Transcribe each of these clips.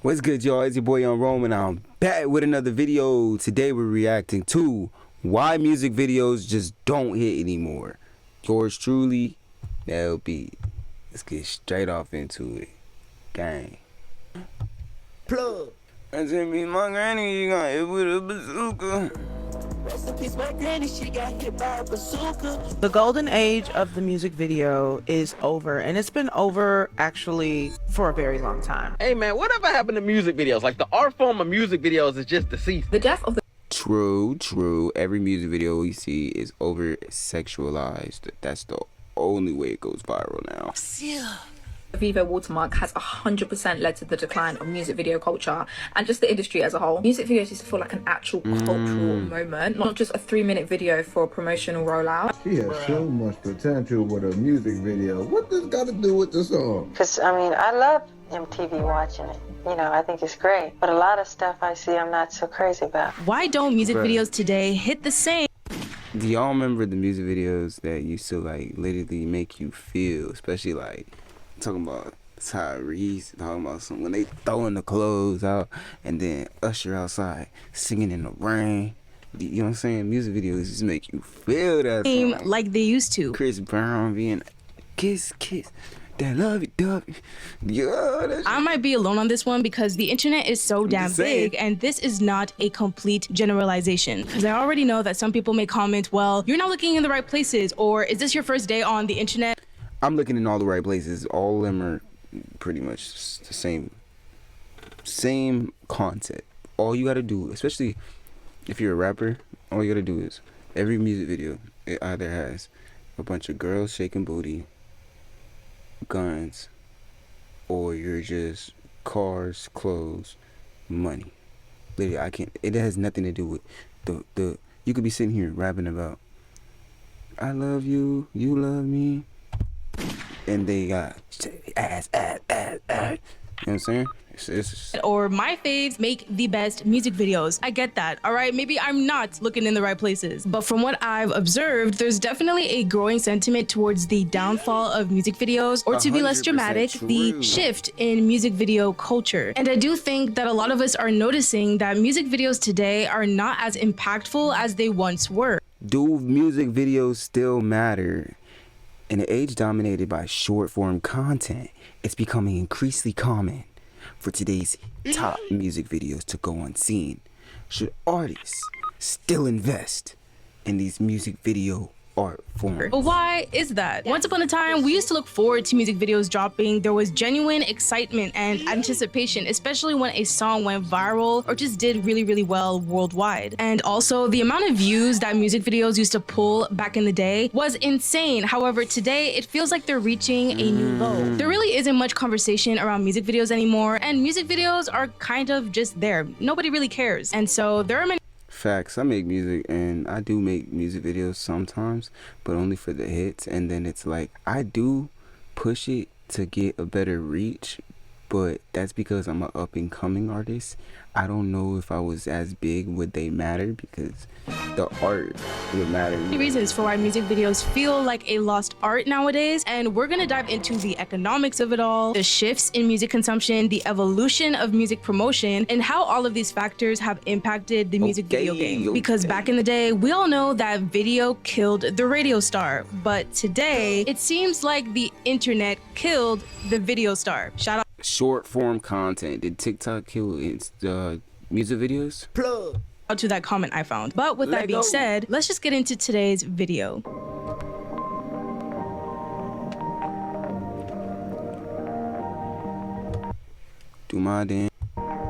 What's good, y'all? It's your boy Young Roman. I'm back with another video. Today we're reacting to why music videos just don't hit anymore. Yours truly, LB. Let's get straight off into it. Gang. Plug. That's it, me, my granny, you got hit with a bazooka. The golden age of the music video is over, and it's been over actually for a very long time. Hey man, whatever happened to music videos? Like the art form of music videos is just deceased. The death of the True. Every music video we see is over sexualized. That's the only way it goes viral now. Vivo watermark has 100% led to the decline of music video culture and just the industry as a whole. Music videos used to feel like an actual cultural moment, not just a 3-minute video for a promotional rollout. She has so much potential with a music video. What does got to do with the song? Because, I mean, I love MTV watching it. You know, I think it's great. But a lot of stuff I see I'm not so crazy about. Why don't music videos today hit the same? Do y'all remember the music videos that used to like literally make you feel, especially like talking about Tyrese, talking about some when they throwing the clothes out and then Usher outside singing in the rain. You know what I'm saying? Music videos just make you feel that song. Like they used to. Chris Brown being kiss, that love it, dub. Yeah, I might be alone on this one because the internet is so damn big, and this is not a complete generalization. Because I already know that some people may comment, well, you're not looking in the right places, or is this your first day on the internet? I'm looking in all the right places. All of them are pretty much the same content. All you gotta do, especially if you're a rapper, all you gotta do is every music video, it either has a bunch of girls shaking booty, guns, or you're just cars, clothes, money. Literally, it has nothing to do with the you could be sitting here rapping about I love you, you love me, and they got ass. You know what I'm saying? Or my faves make the best music videos. I get that, all right? Maybe I'm not looking in the right places. But from what I've observed, there's definitely a growing sentiment towards the downfall of music videos, or to be less dramatic, the shift in music video culture. And I do think that a lot of us are noticing that music videos today are not as impactful as they once were. Do music videos still matter? In an age dominated by short-form content, it's becoming increasingly common for today's top music videos to go unseen. Should artists still invest in these music video art forms? But why is that? Once upon a time, we used to look forward to music videos dropping. There was genuine excitement and anticipation, especially when a song went viral or just did really well worldwide. And also, the amount of views that music videos used to pull back in the day was insane. However, today, it feels like they're reaching a new low. There really isn't much conversation around music videos anymore, and music videos are kind of just there. Nobody really cares. And so there are many Facts. I make music, and I do make music videos sometimes, but only for the hits. And then it's like I do push it to get a better reach, but that's because I'm an up-and-coming artist. I don't know if I was as big, would they matter, because the art would matter. reasons for why music videos feel like a lost art nowadays, and we're gonna dive into the economics of it all, the shifts in music consumption, the evolution of music promotion, and how all of these factors have impacted the music video game. Because back in the day, we all know that video killed the radio star, but today it seems like the internet killed the video star. Shout out Short form content. Did TikTok kill music videos? Plug. to that comment I found. But with that being said, let's just get into today's video. Do my damn.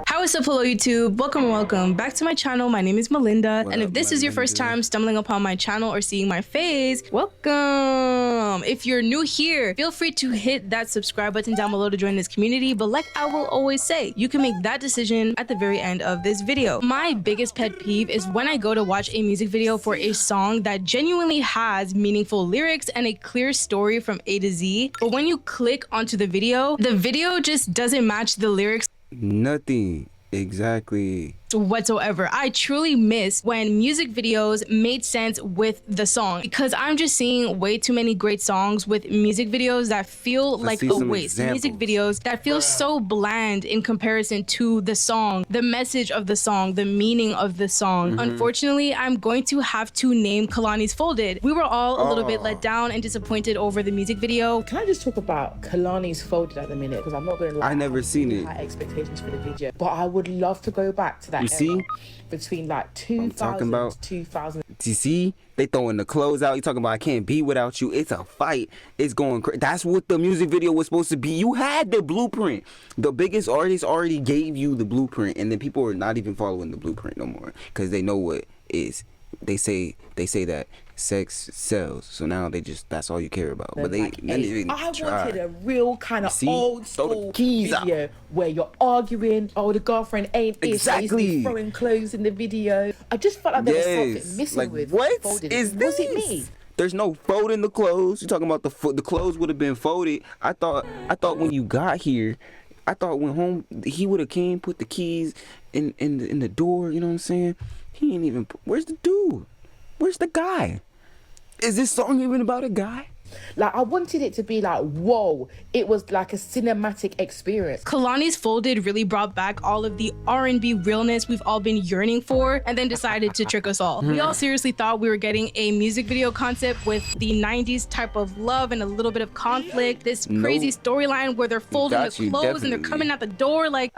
How is up, hello YouTube? Welcome back to my channel. My name is Melinda, and if this is your first time stumbling upon my channel or seeing my face, welcome. If you're new here, feel free to hit that subscribe button down below to join this community, but like I will always say, you can make that decision at the very end of this video. My biggest pet peeve is when I go to watch a music video for a song that genuinely has meaningful lyrics and a clear story from A to Z, but when you click onto the video just doesn't match the lyrics. Nothing. Exactly. whatsoever. I truly miss when music videos made sense with the song, because I'm just seeing way too many great songs with music videos that feel like a waste. Music videos that feel so bland in comparison to the song, the message of the song, the meaning of the song. Unfortunately, I'm going to have to name Kehlani's Folded. We were all a little bit let down and disappointed over the music video. Can I just talk about Kehlani's Folded at the minute? Because I'm not going to lie, I never seen it. High expectations for the video, but I would love to go back to that. You see? Between like 2000 to 2000. You see? They throwing the clothes out. You talking about I can't be without you. It's a fight. It's going crazy. That's what the music video was supposed to be. You had the blueprint. The biggest artist already gave you the blueprint, and then people are not even following the blueprint no more because they know what is. They say that sex sells, so now that's all you care about. But they didn't even try. Wanted a real kind of old school video where you're arguing. Oh, the girlfriend ain't exactly throwing clothes in the video. I just felt like there was something missing like, with what Folded. is this? Was it me? There's no folding the clothes. You're talking about the clothes would have been folded. I thought when you got here, I thought when home he would have came, put the keys in the door. You know what I'm saying? He ain't even. Where's the dude? Where's the guy? Is this song even about a guy? Like, I wanted it to be like, whoa, it was like a cinematic experience. Kehlani's Folded really brought back all of the R&B realness we've all been yearning for, and then decided to trick us all. We all seriously thought we were getting a music video concept with the 90s type of love and a little bit of conflict, this crazy storyline where they're folding the clothes and they're coming out the door, like,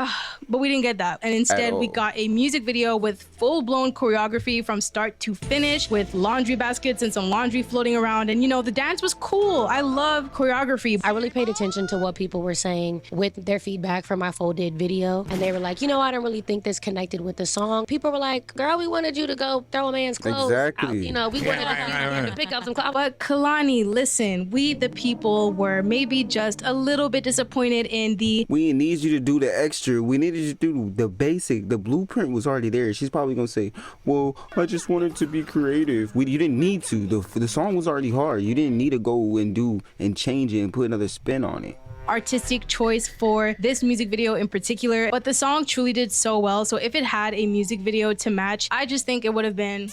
but we didn't get that. And instead, we got a music video with full-blown choreography from start to finish, with laundry baskets and some laundry floating around, and you know, the dance was cool. I love choreography. I really paid attention to what people were saying with their feedback for my Folded video. And they were like, you know, I don't really think this connected with the song. People were like, girl, we wanted you to go throw a man's clothes out. You know, we wanted to pick up some clothes. But Kehlani, listen, we the people were maybe just a little bit disappointed in the... We need you to do the extra. We needed you to do the basic. The blueprint was already there. She's probably going to say, well, I just wanted to be creative. You didn't need to. The song was already hard. You didn't need to go and do and change it and put another spin on it. Artistic choice for this music video in particular, but the song truly did so well. So if it had a music video to match, I just think it would have been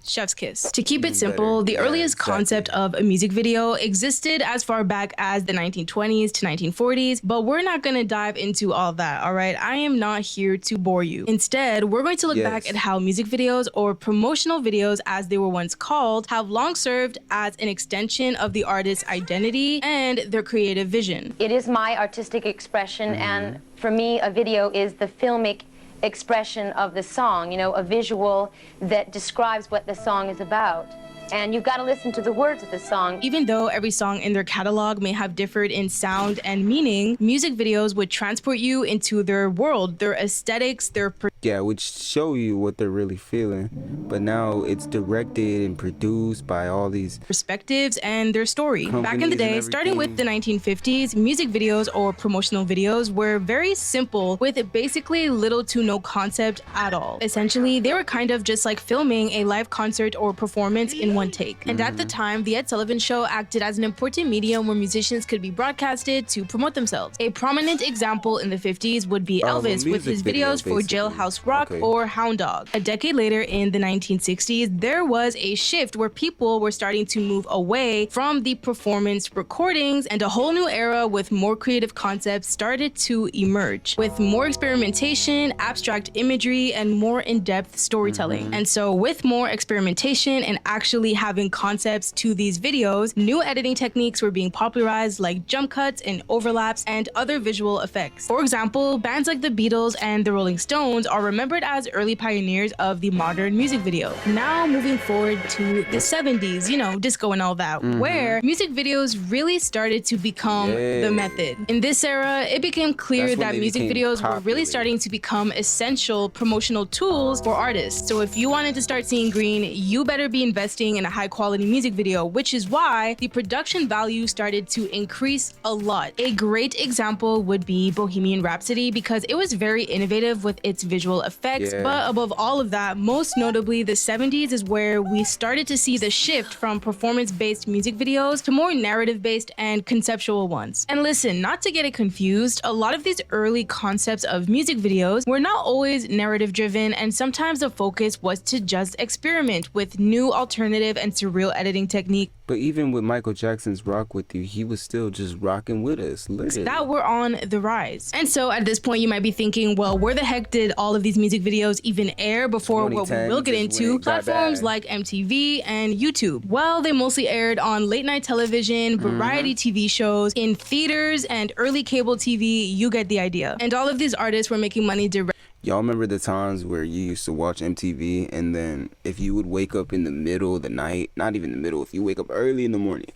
chef's kiss. To keep it simple, the earliest concept of a music video existed as far back as the 1920s to 1940s, but we're not going to dive into all that, all right? I am not here to bore you. Instead, we're going to look back at how music videos, or promotional videos as they were once called, have long served as an extension of the artist's identity and their creative vision. It is my artistic expression, and for me, a video is the filmic expression of the song, you know, a visual that describes what the song is about. And you've got to listen to the words of the song. Even though every song in their catalog may have differed in sound and meaning, music videos would transport you into their world, their aesthetics, their which show you what they're really feeling. But now it's directed and produced by all these perspectives and their story. Back in the day, starting with the 1950s, music videos or promotional videos were very simple, with basically little to no concept at all. Essentially, they were kind of just like filming a live concert or performance in one take. And at the time, The Ed Sullivan Show acted as an important medium where musicians could be broadcasted to promote themselves. A prominent example in the 50s would be Elvis with his videos for Jailhouse Rock or Hound Dog. A decade later, in the 1960s, there was a shift where people were starting to move away from the performance recordings, and a whole new era with more creative concepts started to emerge, with more experimentation, abstract imagery, and more in-depth storytelling. And so with more experimentation and actually having concepts to these videos, new editing techniques were being popularized, like jump cuts and overlaps and other visual effects. For example, bands like the Beatles and the Rolling Stones are remembered as early pioneers of the modern music video. Now moving forward to the 70s, you know, disco and all that, where music videos really started to become the method. In this era, it became clear that music videos were really starting to become essential promotional tools for artists. So if you wanted to start seeing green, you better be investing in a high quality music video, which is why the production value started to increase a lot. A great example would be Bohemian Rhapsody, because it was very innovative with its visual effects. Yeah. But above all of that, most notably, the 70s is where we started to see the shift from performance-based music videos to more narrative-based and conceptual ones. And listen, not to get it confused, a lot of these early concepts of music videos were not always narrative-driven, and sometimes the focus was to just experiment with new alternative and surreal editing techniques. But even with Michael Jackson's Rock With You, he was still just rocking with us, literally. That were on the rise. And so at this point, you might be thinking, well, where the heck did all of these music videos even air before what we will get into, platforms like MTV and YouTube? Well, they mostly aired on late night television, variety TV shows, in theaters, and early cable TV. You get the idea. And all of these artists were making money direct. Y'all remember the times where you used to watch MTV, and then if you would wake up in the middle of the night, not even the middle, if you wake up early in the morning,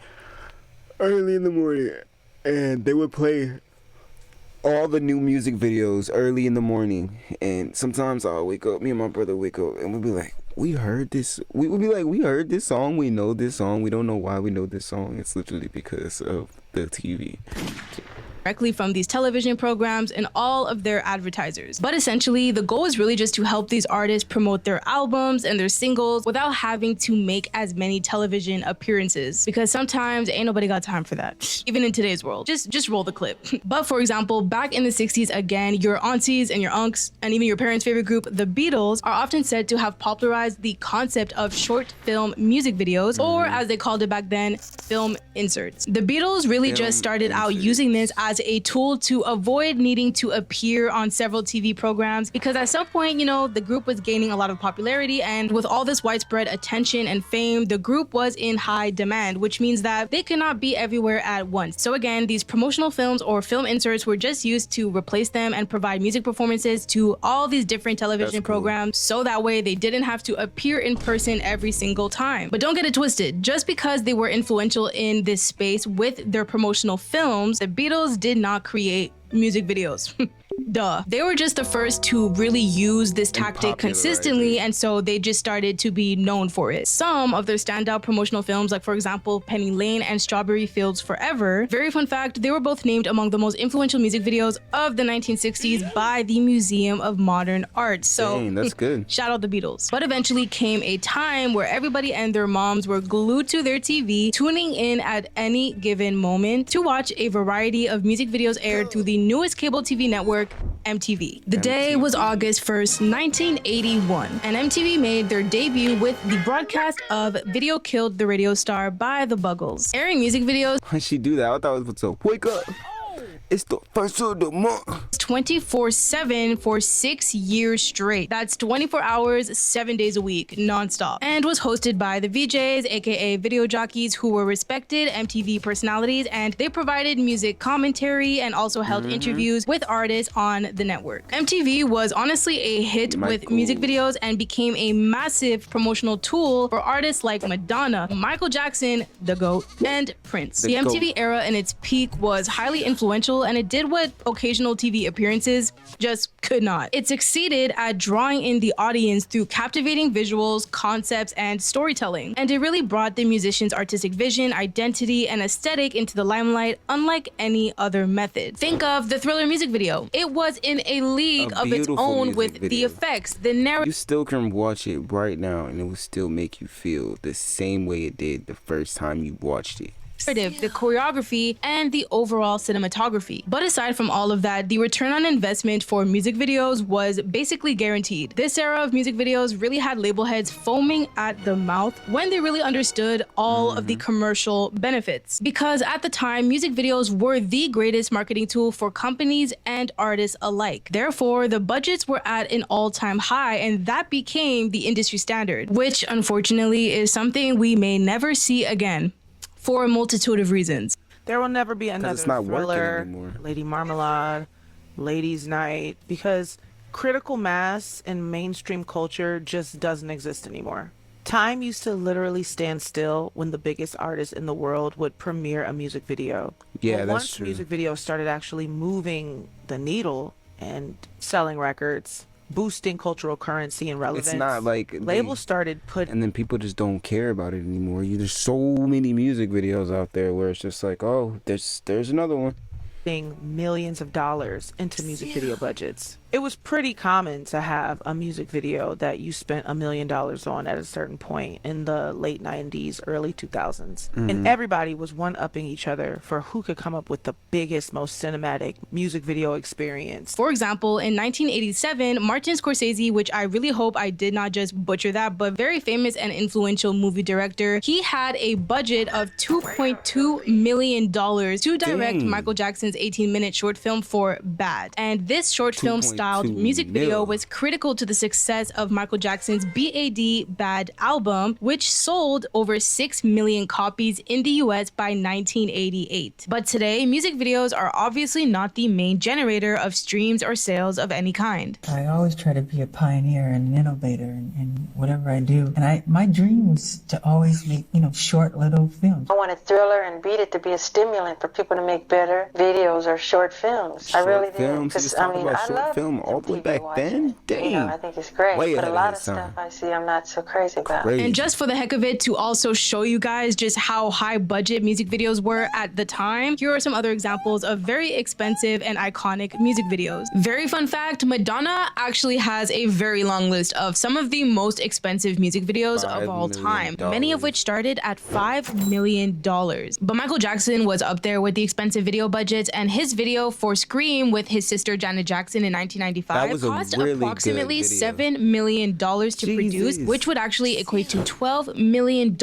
and they would play all the new music videos early in the morning, and sometimes I'll wake up, me and my brother wake up, and we'd be like, we heard this, we would be like, we heard this song, we know this song, we don't know why we know this song. It's literally because of the TV. Directly from these television programs and all of their advertisers. But essentially, the goal is really just to help these artists promote their albums and their singles without having to make as many television appearances, because sometimes ain't nobody got time for that, even in today's world. Just roll the clip. But for example, back in the 60s, again, your aunties and your unks and even your parents' favorite group, the Beatles, are often said to have popularized the concept of short film music videos, or as they called it back then, film inserts. The Beatles really just started out using this as a tool to avoid needing to appear on several TV programs, because at some point, you know, the group was gaining a lot of popularity, and with all this widespread attention and fame, the group was in high demand, which means that they could not be everywhere at once. So again, these promotional films or film inserts were just used to replace them and provide music performances to all these different television programs, so that way they didn't have to appear in person every single time. But don't get it twisted, just because they were influential in this space with their promotional films, the Beatles did not create music videos. Duh. They were just the first to really use this tactic consistently, and so they just started to be known for it. Some of their standout promotional films, like for example, Penny Lane and Strawberry Fields Forever, very fun fact, they were both named among the most influential music videos of the 1960s by the Museum of Modern Art. So dang, that's good. Shout out the Beatles. But eventually came a time where everybody and their moms were glued to their TV, tuning in at any given moment to watch a variety of music videos aired through the newest cable TV network, MTV. The day was August 1st, 1981, and MTV made their debut with the broadcast of Video Killed the Radio Star by the Buggles, airing music videos. Why'd she do that? I thought it was to wake up. It's the first of the month. 24/7 for 6 years straight. That's 24 hours, 7 days a week, nonstop. And was hosted by the VJs, aka video jockeys, who were respected MTV personalities, and they provided music commentary and also held interviews with artists on the network. MTV was honestly a hit with music videos and became a massive promotional tool for artists like Madonna, Michael Jackson, the GOAT, and Prince. The MTV era in its peak was highly influential, and it did what occasional TV appearances just could not. It succeeded at drawing in the audience through captivating visuals, concepts, and storytelling. And it really brought the musician's artistic vision, identity, and aesthetic into the limelight unlike any other method. Think of the Thriller music video. It was in a league of its own with the effects, the narrative. You still can watch it right now and it will still make you feel the same way it did the first time you watched it. The choreography, and the overall cinematography. But aside from all of that, the return on investment for music videos was basically guaranteed. This era of music videos really had label heads foaming at the mouth when they really understood all of the commercial benefits. Because at the time, music videos were the greatest marketing tool for companies and artists alike. Therefore, the budgets were at an all-time high, and that became the industry standard, which unfortunately is something we may never see again, for a multitude of reasons. There will never be another Thriller, anymore. Lady Marmalade, Ladies Night, because critical mass in mainstream culture just doesn't exist anymore. Time used to literally stand still when the biggest artists in the world would premiere a music video. Yeah, but that's once true. music videos started actually moving the needle and selling records, boosting cultural currency and relevance. It's not like labels started putting, and then people just don't care about it anymore. There's so many music videos out there where it's just like, oh, there's another one. Millions of dollars into music video budgets. It was pretty common to have a music video that you spent $1 million on at a certain point in the late 90s, early 2000s. And everybody was one-upping each other for who could come up with the biggest, most cinematic music video experience. For example, in 1987, Martin Scorsese, which I really hope I did not just butcher that, but very famous and influential movie director, he had a budget of $2.2 million to direct Michael Jackson's 18-minute short film for Bad. And this short film styled music video was critical to the success of Michael Jackson's BAD Bad album, which sold over 6 million copies in the US by 1988. But today, music videos are obviously not the main generator of streams or sales of any kind. I always try to be a pioneer and an innovator in whatever I do. And my dream was to always make, short little films. I wanted Thriller and Beat It to be a stimulant for people to make better videos or short films. I really did. Because I love film all the way back then. Damn. I think it's great. Way but a ahead lot of of his time. stuff I see I'm not so crazy about. And just for the heck of it, to also show you guys just how high budget music videos were at the time, here are some other examples of very expensive and iconic music videos. Very fun fact, Madonna actually has a very long list of some of the most expensive music videos of all time, many of which started at $5 million. But Michael Jackson was up there with the expensive video budgets, and his video for Scream with his sister Janet Jackson in 1995 cost approximately $7 million to produce, which would actually equate to $12 million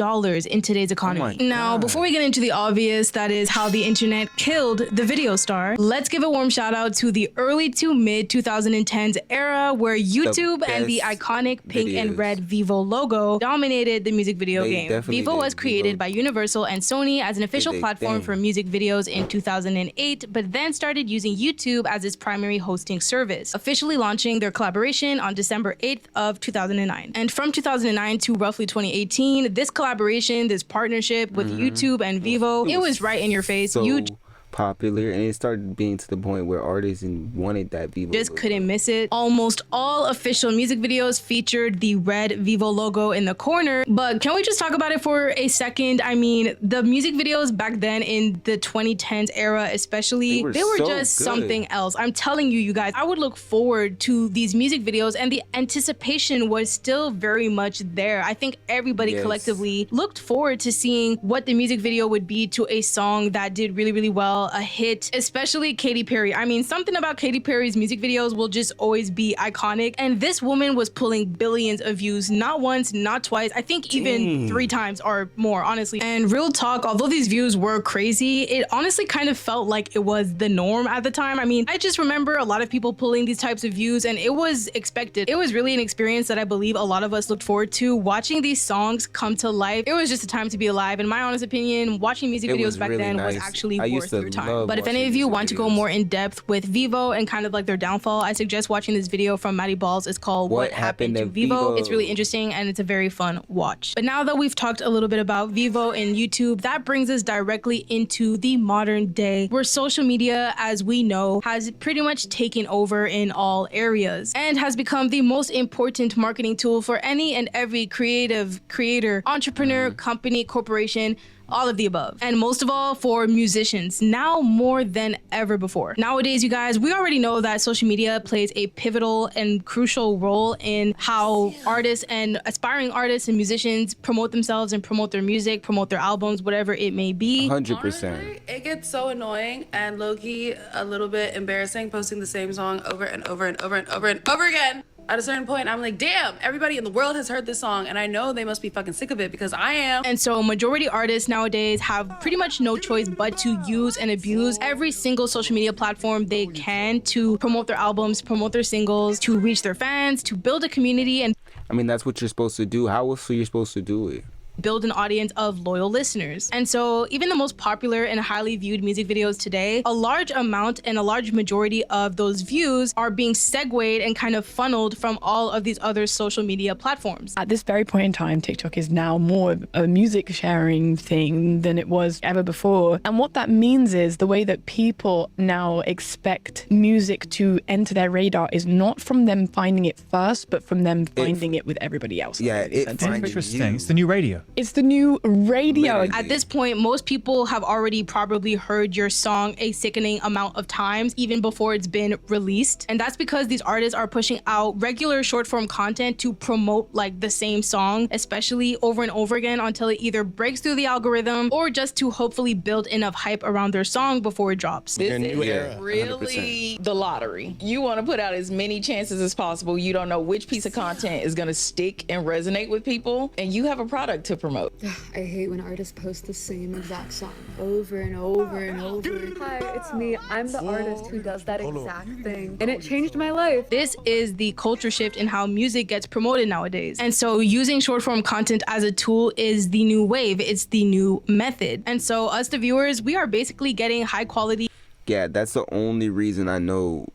in today's economy. Now, before we get into the obvious, that is how the internet killed the video star, let's give a warm shout out to the early to mid 2010s era where YouTube and the iconic pink and red Vivo logo dominated the music video game. Vivo was created by Universal and Sony as an official platform for music videos in 2008, but then started using YouTube as its primary hosting service, officially launching their collaboration on December 8th of 2009. And from 2009 to roughly 2018, this collaboration, this partnership with YouTube and Vivo, it was right in your face. You popular, and it started being to the point where artists wanted that Vivo just logo. Couldn't miss it. Almost all official music videos featured the red Vivo logo in the corner, but can we just talk about it for a second? I mean, the music videos back then in the 2010s era especially, they were so just good. something else. I'm telling you guys, I would look forward to these music videos, and the anticipation was still very much there. I think everybody collectively looked forward to seeing what the music video would be to a song that did really, really well, a hit, especially Katy Perry. I mean, something about Katy Perry's music videos will just always be iconic, and this woman was pulling billions of views, not once, not twice, I think even 3 times or more, honestly. And real talk, although these views were crazy, it honestly kind of felt like it was the norm at the time. I mean, I just remember a lot of people pulling these types of views, and it was expected. It was really an experience that I believe a lot of us looked forward to, watching these songs come to life. It was just a time to be alive. In my honest opinion, watching music videos back then was actually worth your time. But if any of you want to go more in depth with Vivo and kind of like their downfall, I suggest watching this video from Maddie Balls. It's called What Happened to Vivo. It's really interesting and it's a very fun watch. But now that we've talked a little bit about Vivo and YouTube, that brings us directly into the modern day, where social media, as we know, has pretty much taken over in all areas and has become the most important marketing tool for any and every creator, entrepreneur, company, corporation, all of the above. And most of all for musicians, now more than ever before. Nowadays, you guys, we already know that social media plays a pivotal and crucial role in how artists and aspiring artists and musicians promote themselves and promote their music, promote their albums, whatever it may be. 100%. Honestly, it gets so annoying and low-key a little bit embarrassing posting the same song over and over and over and over and over again. At a certain point, I'm like, damn, everybody in the world has heard this song, and I know they must be fucking sick of it because I am. And so majority artists nowadays have pretty much no choice but to use and abuse every single social media platform they can to promote their albums, promote their singles, to reach their fans, to build a community. And I mean, that's what you're supposed to do. How else are you supposed to do it? build an audience of loyal listeners. And so even the most popular and highly viewed music videos today, a large amount and a large majority of those views are being segued and kind of funneled from all of these other social media platforms. At this very point in time, TikTok is now more a music sharing thing than it was ever before. And what that means is the way that people now expect music to enter their radar is not from them finding it first, but from them finding it with everybody else. Yeah, it's interesting. It's the new radio. It's the new radio. At this point, most people have already probably heard your song a sickening amount of times, even before it's been released. And that's because these artists are pushing out regular short form content to promote like the same song, especially over and over again until it either breaks through the algorithm or just to hopefully build enough hype around their song before it drops. This is really 100%. the lottery. You want to put out as many chances as possible. You don't know which piece of content is going to stick and resonate with people, and you have a product to promote. I hate when artists post the same exact song over and over and over. Hi, it's me. I'm the artist who does that exact thing, and it changed my life. This is the culture shift in how music gets promoted nowadays. And so using short form content as a tool is the new wave. It's the new method. And so us, the viewers, we are basically getting high quality. Yeah, that's the only reason I know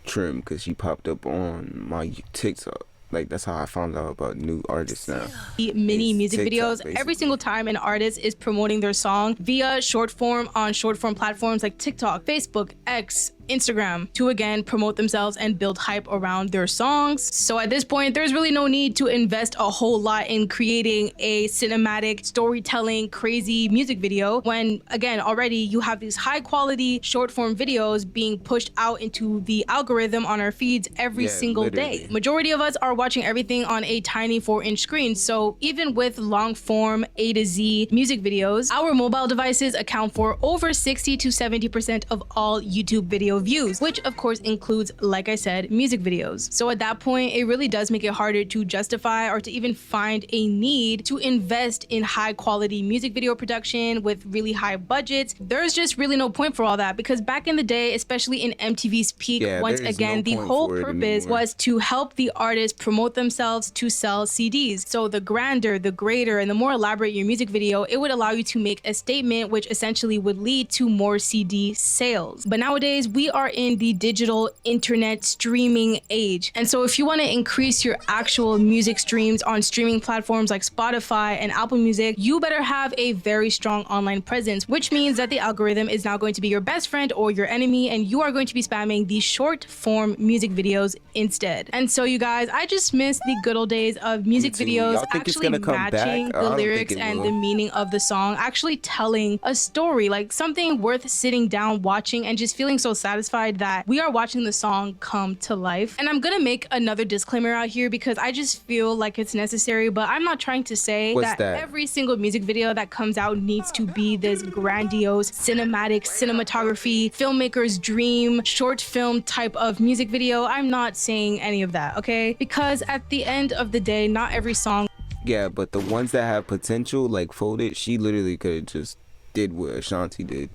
Trim, because she popped up on my TikTok. Like, that's how I found out about new artists now. Mini music TikTok, videos basically. every single time an artist is promoting their song via short form on short form platforms like TikTok, Facebook, X, Instagram, to again promote themselves and build hype around their songs. So at this point, there's really no need to invest a whole lot in creating a cinematic storytelling crazy music video when again already you have these high quality short form videos being pushed out into the algorithm on our feeds every single day. Majority of us are watching everything on a tiny 4-inch screen. So even with long form A to Z music videos, our mobile devices account for over 60 to 70% of all YouTube video views, which of course includes, like I said, music videos. So at that point, it really does make it harder to justify or to even find a need to invest in high quality music video production with really high budgets. There's just really no point for all that, because back in the day, especially in MTV's peak, once again, the whole purpose was to help the artists promote themselves to sell CDs. So the grander, the greater, and the more elaborate your music video, it would allow you to make a statement, which essentially would lead to more CD sales. But nowadays, we are in the digital internet streaming age. And so if you want to increase your actual music streams on streaming platforms like Spotify and Apple Music, you better have a very strong online presence, which means that the algorithm is now going to be your best friend or your enemy, and you are going to be spamming the short form music videos instead. And so you guys, I just miss the good old days of music videos actually matching the lyrics and the meaning of the song, actually telling a story, like something worth sitting down watching and just feeling so satisfied that we are watching the song come to life. And I'm gonna make another disclaimer out here because I just feel like it's necessary, but I'm not trying to say that every single music video that comes out needs to be this grandiose cinematic cinematography, filmmaker's dream, short film type of music video. I'm not saying any of that, okay? Because at the end of the day, not every song. Yeah, but the ones that have potential, like Folded, she literally could have just did what Ashanti did,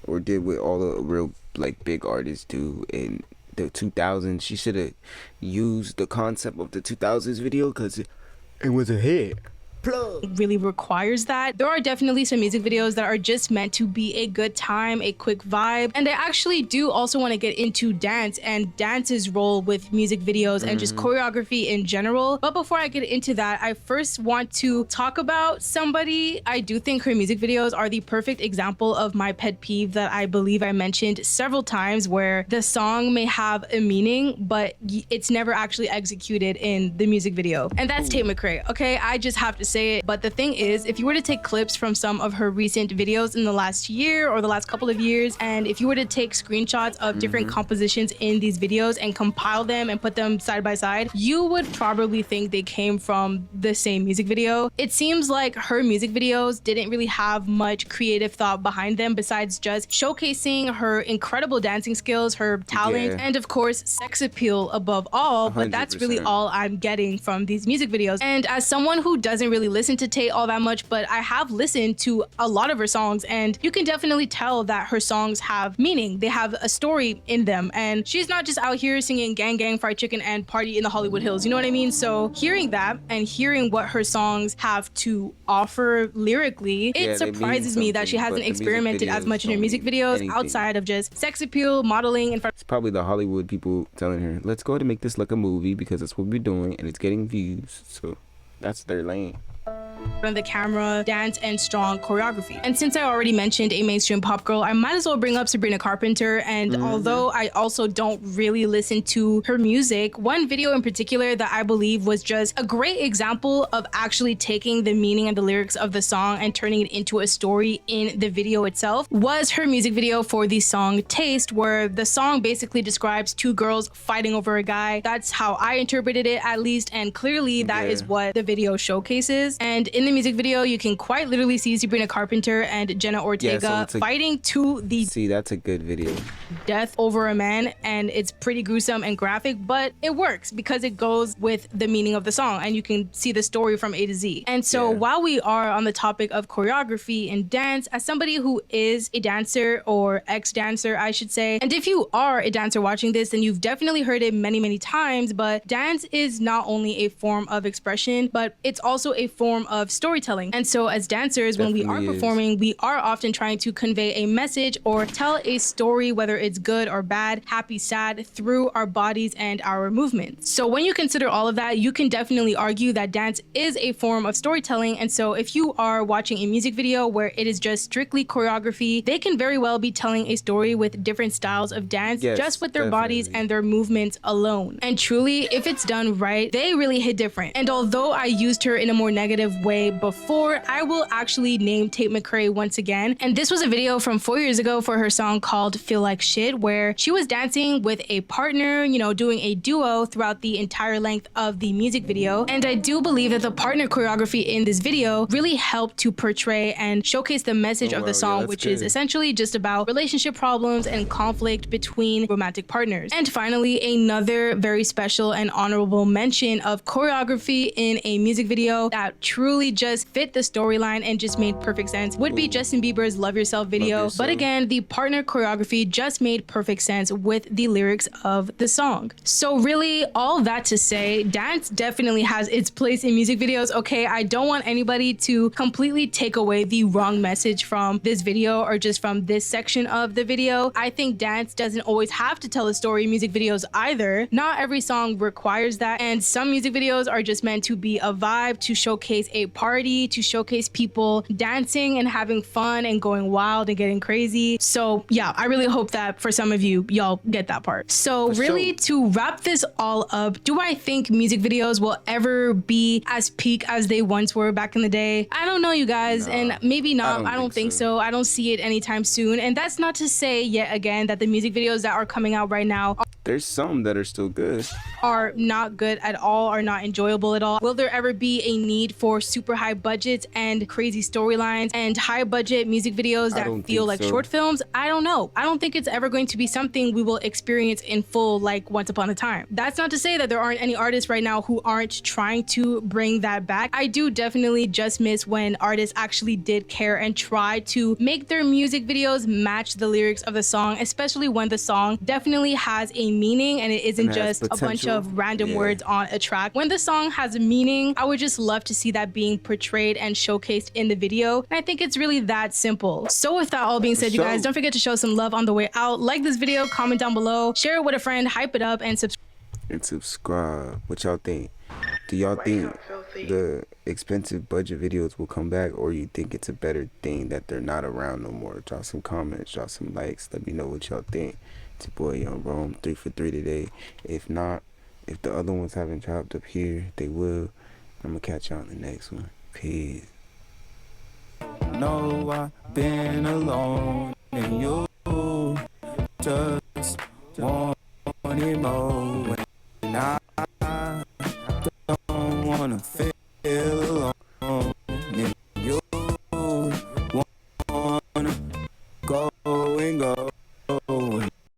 or did what all the real like big artists do in the 2000s. She should have used the concept of the 2000s video because it was a hit. Really requires that. There are definitely some music videos that are just meant to be a good time, a quick vibe, and I actually do also want to get into dance and dance's role with music videos and just choreography in general. But before I get into that, I first want to talk about somebody. I do think her music videos are the perfect example of my pet peeve that I believe I mentioned several times, where the song may have a meaning but it's never actually executed in the music video, and that's Tate McRae. Okay, I just have to say it. But the thing is, if you were to take clips from some of her recent videos in the last year or the last couple of years, and if you were to take screenshots of different compositions in these videos and compile them and put them side by side, you would probably think they came from the same music video. It seems like her music videos didn't really have much creative thought behind them besides just showcasing her incredible dancing skills, her talent, and of course sex appeal above all. But that's really all I'm getting from these music videos. And as someone who doesn't really really listen to Tay all that much, but I have listened to a lot of her songs, and you can definitely tell that her songs have meaning. They have a story in them, and she's not just out here singing gang gang fried chicken and party in the Hollywood Hills, you know what I mean? So hearing that and hearing what her songs have to offer lyrically, it surprises me that she hasn't experimented as much in her music videos outside of just sex appeal, modeling, and it's probably the Hollywood people telling her, let's go ahead and make this like a movie because that's what we're doing and it's getting views. So that's their lane. On the camera, dance, and strong choreography. And since I already mentioned a mainstream pop girl, I might as well bring up Sabrina Carpenter. And although I also don't really listen to her music, one video in particular that I believe was just a great example of actually taking the meaning and the lyrics of the song and turning it into a story in the video itself was her music video for the song Taste, where the song basically describes two girls fighting over a guy. That's how I interpreted it, at least, and clearly that is what the video showcases. And in the music video, you can quite literally see Sabrina Carpenter and Jenna Ortega fighting to the that's a good video. Death over a man, and it's pretty gruesome and graphic, but it works because it goes with the meaning of the song and you can see the story from A to Z. And so while we are on the topic of choreography and dance, as somebody who is a dancer or ex-dancer, I should say, and if you are a dancer watching this, then you've definitely heard it many times, but dance is not only a form of expression, but it's also a form of storytelling. And so as dancers, when we are performing, we are often trying to convey a message or tell a story, whether it's good or bad, happy, sad, through our bodies and our movements. So when you consider all of that, you can definitely argue that dance is a form of storytelling. And so if you are watching a music video where it is just strictly choreography, they can very well be telling a story with different styles of dance, just with their bodies and their movements alone. And truly, if it's done right, they really hit different. And although I used her in a more negative way before, I will actually name Tate McRae once again. And this was a video from 4 years ago for her song called Feel Like Shit, where she was dancing with a partner, you know, doing a duo throughout the entire length of the music video. And I do believe that the partner choreography in this video really helped to portray and showcase the message of the song, which is essentially just about relationship problems and conflict between romantic partners. And finally, another very special and honorable mention of choreography in a music video that truly just fit the storyline and just made perfect sense would be Justin Bieber's Love Yourself video. But again, the partner choreography just made perfect sense with the lyrics of the song. So really, all that to say, dance definitely has its place in music videos. Okay, I don't want anybody to completely take away the wrong message from this video or just from this section of the video. I think dance doesn't always have to tell a story in music videos either. Not every song requires that, and some music videos are just meant to be a vibe, to showcase a party, to showcase people dancing and having fun and going wild and getting crazy. So yeah, I really hope that for some of you, y'all get that part. So really, to wrap this all up, do I think music videos will ever be as peak as they once were back in the day? I don't know, you guys, and maybe not. I don't think so. I don't see it anytime soon. And that's not to say yet again that the music videos that are coming out right now, there's some that are still good, are not good at all, are not enjoyable at all. Will there ever be a need for super high budgets and crazy storylines and high budget music videos that feel like short films? I don't know. I don't think it's ever going to be something we will experience in full like once upon a time. That's not to say that there aren't any artists right now who aren't trying to bring that back. I do definitely just miss when artists actually did care and try to make their music videos match the lyrics of the song, especially when the song definitely has a meaning and it isn't just a bunch of random words on a track. When the song has a meaning, I would just love to see that being portrayed and showcased in the video. And I think it's really that simple. So with that all being said, you guys, don't forget to show some love on the way out. Like this video, comment down below, share it with a friend, hype it up, and subscribe. What y'all think? Do y'all think the expensive budget videos will come back, or you think it's a better thing that they're not around no more? Drop some comments, drop some likes, let me know what y'all think. It's your boy Young Rome, 3 for 3 today. If not, if the other ones haven't dropped up here, they will. I'm gonna catch y'all in the next one. Peace. No, I've been alone, and you just want it more. And I don't wanna feel